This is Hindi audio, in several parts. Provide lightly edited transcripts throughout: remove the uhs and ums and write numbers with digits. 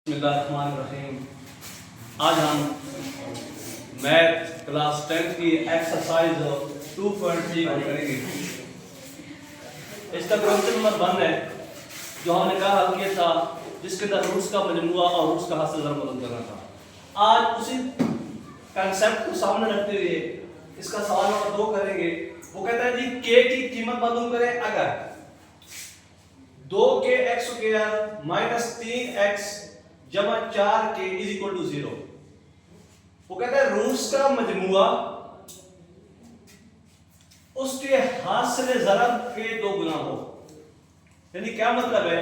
बिस्मिल्लाहिर्रहमानिर्रहीम। आज हम मैथ क्लास 10 की एक्सरसाइज 2.3 को करेंगे। इसका क्वेश्चन नंबर 1 है जो हमने कहा हल किया था, जिसके अंदर रूट्स का मजमूआ और रूट्स का हासिल ज़रा मदद करना था। आज उसी कंसेप्ट को सामने रखते हुए इसका सवाल नंबर 2 करेंगे। वो कहता है जी k की कीमत मालूम करें अगर 2k² माइनस 3x जमा 4k इज इक्वल टू 0। वो कहता है रूट्स का मजमूआ उसके हासिल ज़रब के 2 गुना हो। यानी क्या मतलब है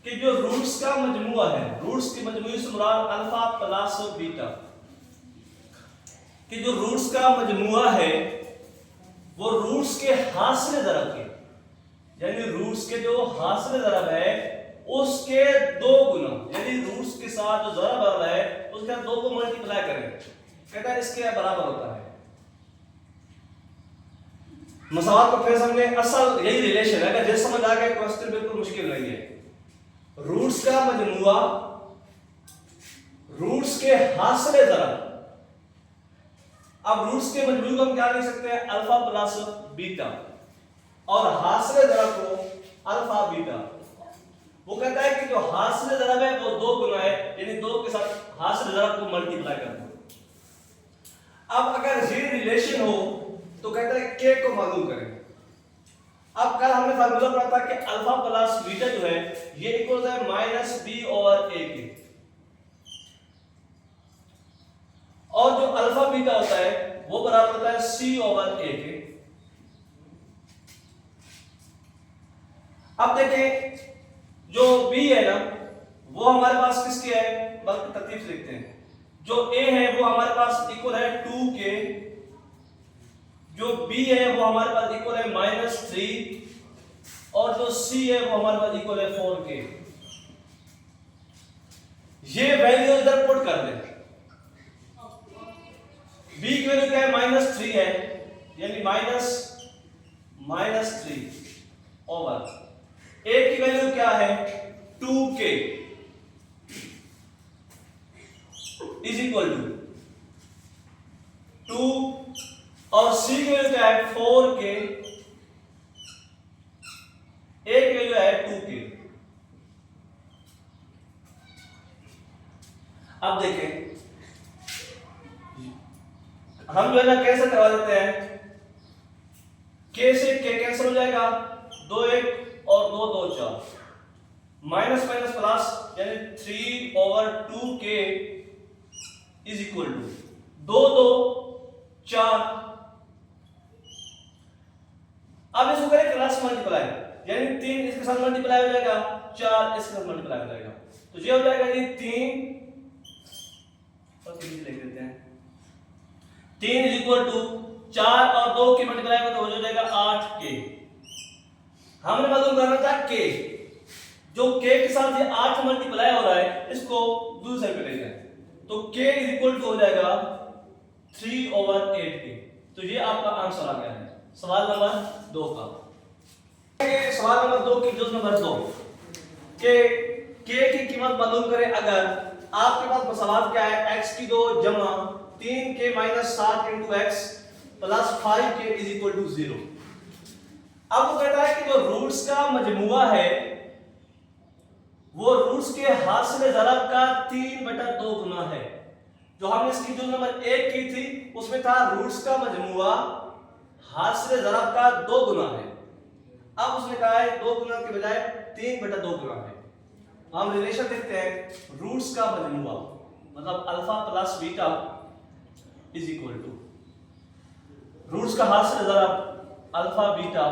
कि जो रूट्स का मजमूआ है, रूट्स के मजमूए से मुराद अल्फा प्लस बीटा, कि जो रूट्स का मजमूआ है वो रूट्स के हासिल ज़रब के, यानी रूट्स के जो हासिल ज़रब है उसके 2 गुना, यानी रूट्स के साथ जो ज़रब आ रहा है उसका 2 को मल्टीप्लाई करें। कहता है इसके बराबर होता है। मसावत को फिर समझे, असल यही रिलेशन है। अगर जैसे समझ आ गया क्वेश्चन बिल्कुल मुश्किल नहीं है। रूट्स का मजमूआ रूट्स के हासिल ज़रब। अब रूट्स के मजमूए को हम क्या लिख सकते हैं? अल्फा प्लस बीटा, और हासिल ज़रब को अल्फा बीटा। वो कहता है कि जो हासिल ज़रब है वो 2 गुना है, यानी 2 के साथ हासिल ज़रब को मल्टीप्लाई कर दो। अब अगर ये रिलेशन हो तो कहता है k को मालूम करें। अब कल हमने फार्मूला पढ़ा था कि अल्फा प्लस बीटा जो है ये इक्वल है माइनस बी ओवर ए के, और जो अल्फा बीटा होता है वो बराबर होता है सी ओवर ए के। अब देखें जो b है ना वो हमारे पास किसके है, बल्कि तरतीब से लिखते हैं। जो a है वो हमारे पास इक्वल है 2k, जो b है वो हमारे पास इक्वल है -3, और जो c है वो हमारे पास इक्वल है 4k। ये वैल्यू इधर पुट कर दें। b की वैल्यू क्या है? -3 है, यानी -3 ओवर a की वैल्यू क्या है? 2k इज इक्वल टू 2, और c की वैल्यू क्या है? 4k, a की वैल्यू है 2k। अब देखें हम जो है ना कैसे करवा देते हैं, k से k कैंसिल हो जाएगा, 2 1 और 2 2 4, माइनस माइनस प्लस, यानी 3 over 2k is equal to 2 2 4। अब इसको करें क्रॉस मल्टीप्लाई, यानी 3 इसके साथ मल्टीप्लाई हो जाएगा, 4 इसके साथ मल्टीप्लाई हो जाएगा, तो ये हो जाएगा जी 3 और 3 लिख देते हैं। 3 इज इक्वल टू 4 और 2 की मल्टीप्लाई करें तो हो जाएगा 8k। हमने मालूम करना था k, जो k के साथ ये 8 मल्टीप्लाई हो रहा है इसको दूसरे साइड पे ले जाएं, तो k इज इक्वल टू हो जाएगा 3 ओवर 8k। तो ये आपका आंसर आ गया है सवाल नंबर 2 का। सवाल नंबर 2 की जुज़ नंबर 2 के k की कीमत मालूम करें अगर आपके पास सवाल क्या है? x की 2 जमा 3k minus 7 into X plus 5k is equal to 0। अब वो कहता है कि जो रूट्स का मजमूआ है वो रूट्स के हासिल ज़रब का 3/2 गुना है। जो हमने इसकी जो नंबर 1 की थी उसमें था रूट्स का मजमूआ हासिल ज़रब का 2 गुना है। अब उसने कहा है 2 गुना के बजाय 3/2 गुना है। हम रिलेशन देखते हैं, रूट्स का मजमूआ मतलब alpha plus beta is equal to roots का हासिल ज़रब अल्फा बीटा,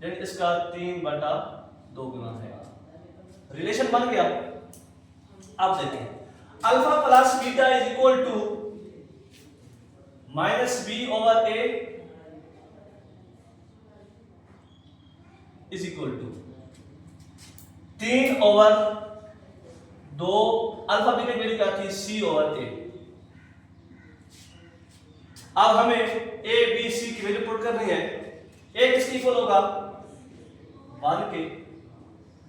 यानी इसका 3/2 गुना है। रिलेशन बन गया। अब देखें alpha plus beta is equal to -b over a is equal to 3 over 2 alpha beta की वैल्यू क्या थी? c over a। अब हमें a b c की वैल्यू पुट करनी है। a किसके इक्वल होगा? 1 के,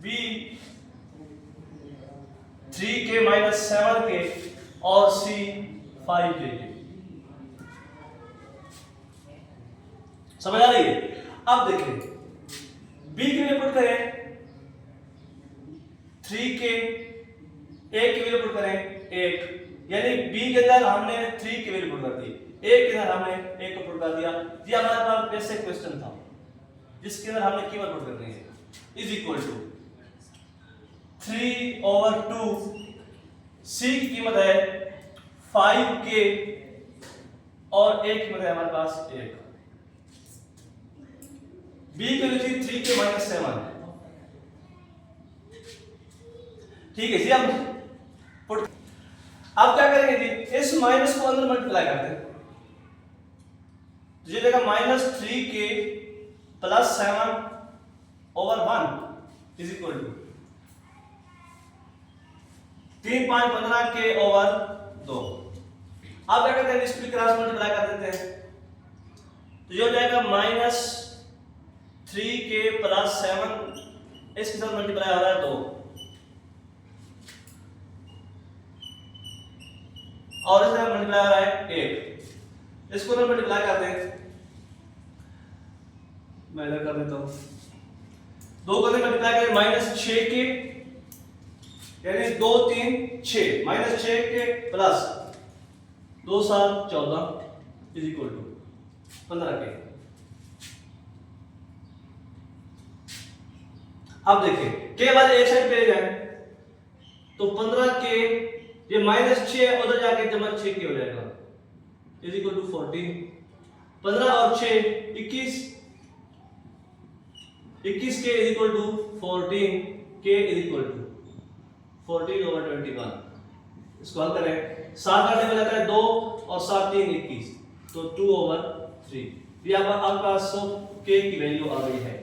b 3k माइनस 7k और c 5k की। समझ आ रही है? अब देखिए b की वैल्यू पुट करें 3k, a की वैल्यू पुट करें 1, यानी b के अंदर हमने 3 की वैल्यू पुट कर दी, a के अंदर हमने 1 को पुट कर दिया। ये हमारे पास बेसिक क्वेश्चन था जिसके अंदर हमने कीमत पुट करनी है, इज इक्वल टू 3/2, c की कीमत है 5k और a की कीमत है हमारे पास 1। b की वैल्यू थी 3k माइनस 7, ठीक है जी। अब क्या करेंगे जी, इस माइनस को अंदर मल्टीप्लाई करते हैं, तो ये देगा minus 3k plus 7/1 is equal to 3 5 15k over 2। अब क्या करते हैं, इसको क्रॉस मल्टीप्लाई कर देते हैं, तो ये हो जाएगा माइनस 3k प्लस 7, इसके साथ मल्टीप्लाई हो रहा है 2 और इसके साथ मल्टीप्लाई हो रहा है 1, इसको तो मल्टीप्लाई करते हैं, मैं इधर कर देता हूं, 2 को मल्टीप्लाई करें माइनस 6k यानी 2 3 6 minus 6k plus 2 7 14 is equal to 15k। अब देखिए के वाले एक साइड पे ले जाए तो 15k, ये माइनस 6 उधर जाके जमा 6k हो जाएगा इज इक्वल टू 14। 15 और 6 21, 21k is equal to 14k is equal to 14/21। इसको हल करें, 7 काटने में जाता है 2 और 7 3 21, तो 2/3। ये आपका 100k की वैल्यू आ गई है।